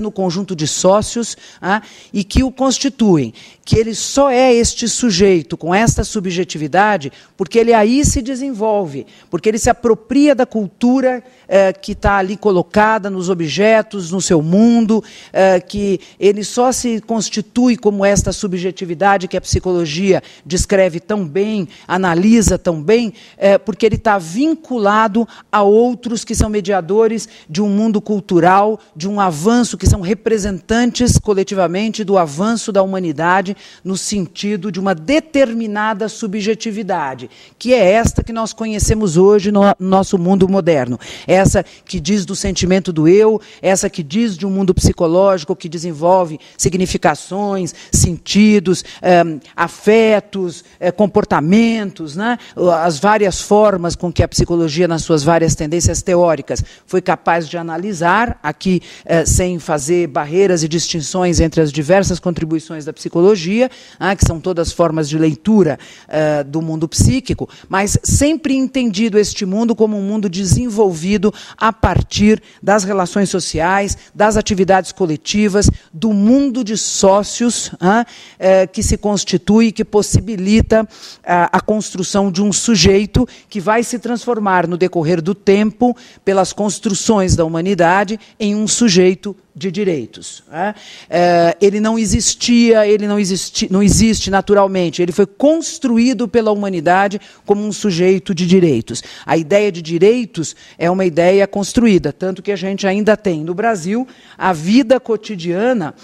no conjunto de sócios e que o constituem, que ele só é este sujeito com esta subjetividade porque ele aí se desenvolve, porque ele se apropria da cultura que está ali colocada nos objetos, no seu mundo, que ele só se constitui como esta subjetividade que a psicologia descreve tão bem, analisa tão bem, porque ele está vinculado a outros que são mediadores de um mundo cultural, de um avanço, que são representantes coletivamente do avanço da humanidade no sentido de uma determinada subjetividade, que é esta que nós conhecemos hoje no nosso mundo moderno. Essa que diz do sentimento do eu, essa que diz de um mundo psicológico que desenvolve significações, sentidos, afetos, comportamentos, né? As várias formas com que a psicologia, nas suas várias tendências teóricas, foi capaz de analisar, aqui sem fazer barreiras e distinções entre as diversas contribuições da psicologia, que são todas formas de leitura do mundo psíquico, mas sempre entendido este mundo como um mundo desenvolvido a partir das relações sociais, das atividades coletivas, do mundo de sócios que se constitui, que possibilita a construção de um sujeito que vai se transformar no decorrer do tempo, pelas construções da humanidade, em um sujeito de direitos. Ele não existia, não existe naturalmente, ele foi construído pela humanidade como um sujeito de direitos. A ideia de direitos é uma ideia construída, tanto que a gente ainda tem no Brasil a vida cotidiana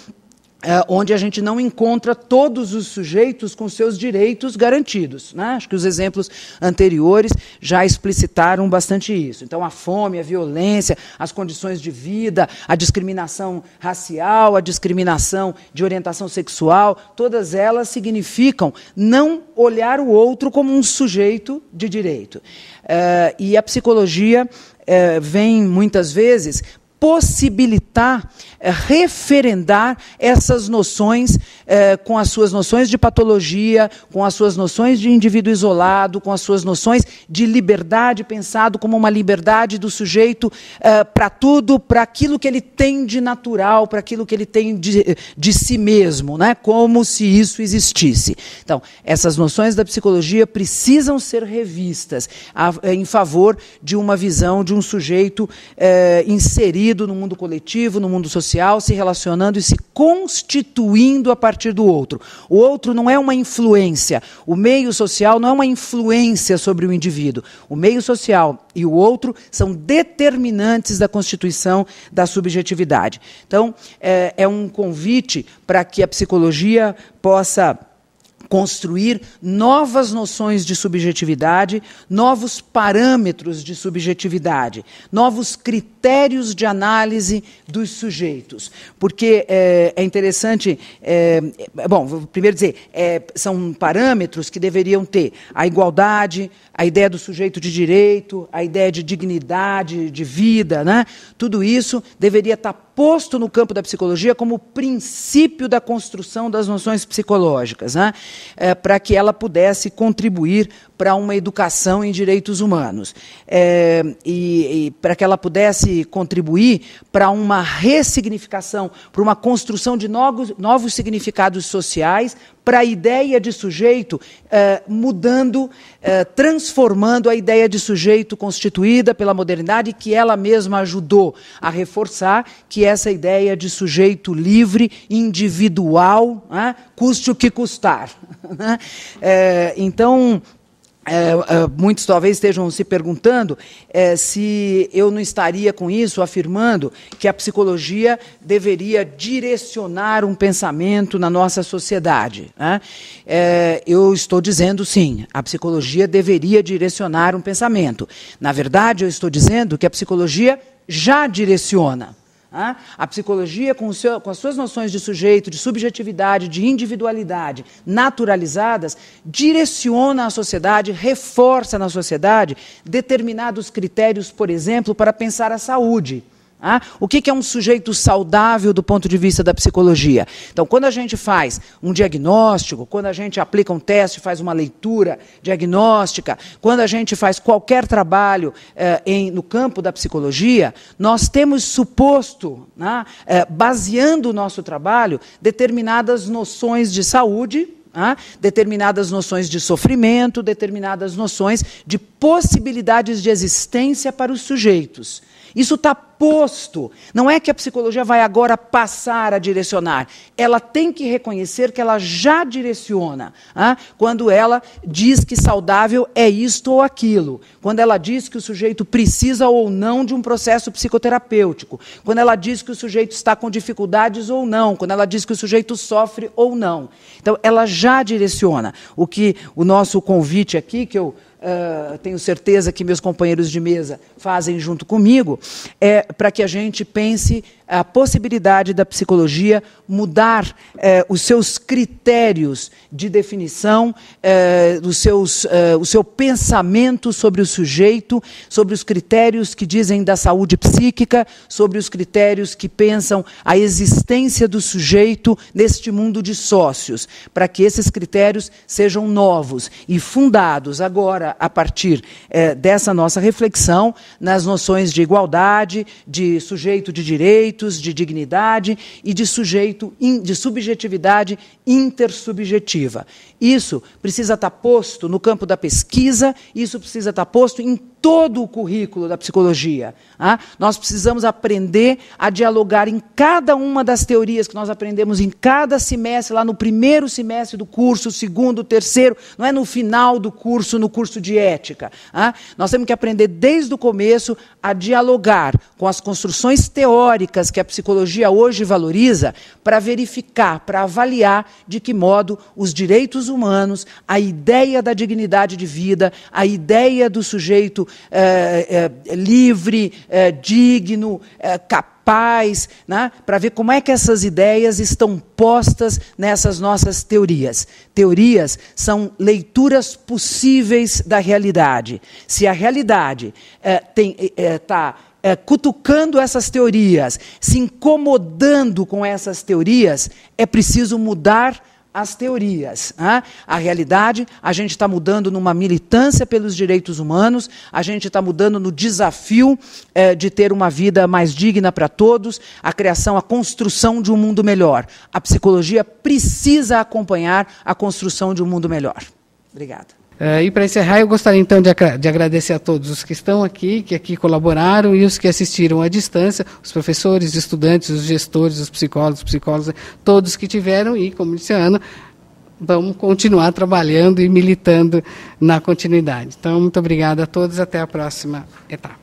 onde a gente não encontra todos os sujeitos com seus direitos garantidos, né? Acho que os exemplos anteriores já explicitaram bastante isso. Então, a fome, a violência, as condições de vida, a discriminação racial, a discriminação de orientação sexual, todas elas significam não olhar o outro como um sujeito de direito. E a psicologia vem, muitas vezes, possibilitar, referendar essas noções com as suas noções de patologia, com as suas noções de indivíduo isolado, com as suas noções de liberdade, pensado como uma liberdade do sujeito para tudo, para aquilo que ele tem de natural, para aquilo que ele tem de si mesmo, né? Como se isso existisse. Então, essas noções da psicologia precisam ser revistas em favor de uma visão de um sujeito inserido no mundo coletivo, no mundo social, se relacionando e se constituindo a partir do outro. O outro não é uma influência, o meio social não é uma influência sobre o indivíduo. O meio social e o outro são determinantes da constituição da subjetividade. Então, é um convite para que a psicologia possa construir novas noções de subjetividade, novos parâmetros de subjetividade, novos critérios de análise dos sujeitos. Porque é interessante, bom, vou primeiro dizer, são parâmetros que deveriam ter a igualdade, a ideia do sujeito de direito, a ideia de dignidade, de vida, né? Tudo isso deveria estar posto no campo da psicologia como princípio da construção das noções psicológicas, né? Para que ela pudesse contribuir para uma educação em direitos humanos. E para que ela pudesse contribuir para uma ressignificação, para uma construção de novos significados sociais, para a ideia de sujeito, mudando, transformando a ideia de sujeito constituída pela modernidade, que ela mesma ajudou a reforçar, que essa ideia de sujeito livre, individual, custe o que custar. Então, muitos talvez estejam se perguntando se eu não estaria com isso afirmando que a psicologia deveria direcionar um pensamento na nossa sociedade, né? Eu estou dizendo sim, a psicologia deveria direcionar um pensamento. Na verdade, eu estou dizendo que a psicologia já direciona. A psicologia, com as suas noções de sujeito, de subjetividade, de individualidade naturalizadas, direciona a sociedade, reforça na sociedade determinados critérios, por exemplo, para pensar a saúde. O que é um sujeito saudável do ponto de vista da psicologia? Então, quando a gente faz um diagnóstico, quando a gente aplica um teste, faz uma leitura diagnóstica, quando a gente faz qualquer trabalho no campo da psicologia, nós temos suposto, baseando o nosso trabalho, determinadas noções de saúde, determinadas noções de sofrimento, determinadas noções de possibilidades de existência para os sujeitos. Isso está posto. Não é que a psicologia vai agora passar a direcionar. Ela tem que reconhecer que ela já direciona. Quando ela diz que saudável é isto ou aquilo. Quando ela diz que o sujeito precisa ou não de um processo psicoterapêutico. Quando ela diz que o sujeito está com dificuldades ou não. Quando ela diz que o sujeito sofre ou não. Então, ela já direciona. O nosso convite aqui, que eu tenho certeza que meus companheiros de mesa fazem junto comigo, para que a gente pense a possibilidade da psicologia mudar os seus critérios de definição, o seu pensamento sobre o sujeito, sobre os critérios que dizem da saúde psíquica, sobre os critérios que pensam a existência do sujeito neste mundo de sócios, para que esses critérios sejam novos e fundados agora, a partir dessa nossa reflexão, nas noções de igualdade, de sujeito de direitos, de dignidade e de subjetividade intersubjetiva. Isso precisa estar posto no campo da pesquisa, isso precisa estar posto em todo o currículo da psicologia. Nós precisamos aprender a dialogar em cada uma das teorias que nós aprendemos em cada semestre, lá no primeiro semestre do curso, segundo, terceiro, não é no final do curso, no curso de ética. Nós temos que aprender desde o começo a dialogar com as construções teóricas que a psicologia hoje valoriza para verificar, para avaliar de que modo os direitos humanos, a ideia da dignidade de vida, a ideia do sujeito livre, digno, capaz, para ver como é que essas ideias estão postas nessas nossas teorias. Teorias são leituras possíveis da realidade. Se a realidade está cutucando essas teorias, se incomodando com essas teorias, é preciso mudar as teorias. A realidade, a gente está mudando numa militância pelos direitos humanos, a gente está mudando no desafio de ter uma vida mais digna para todos, a criação, a construção de um mundo melhor. A psicologia precisa acompanhar a construção de um mundo melhor. Obrigada. E para encerrar, eu gostaria então de agradecer a todos os que estão aqui, que aqui colaboraram, e os que assistiram à distância, os professores, os estudantes, os gestores, os psicólogos, todos que tiveram, e, como disse a Ana, vamos continuar trabalhando e militando na continuidade. Então, muito obrigada a todos, até a próxima etapa.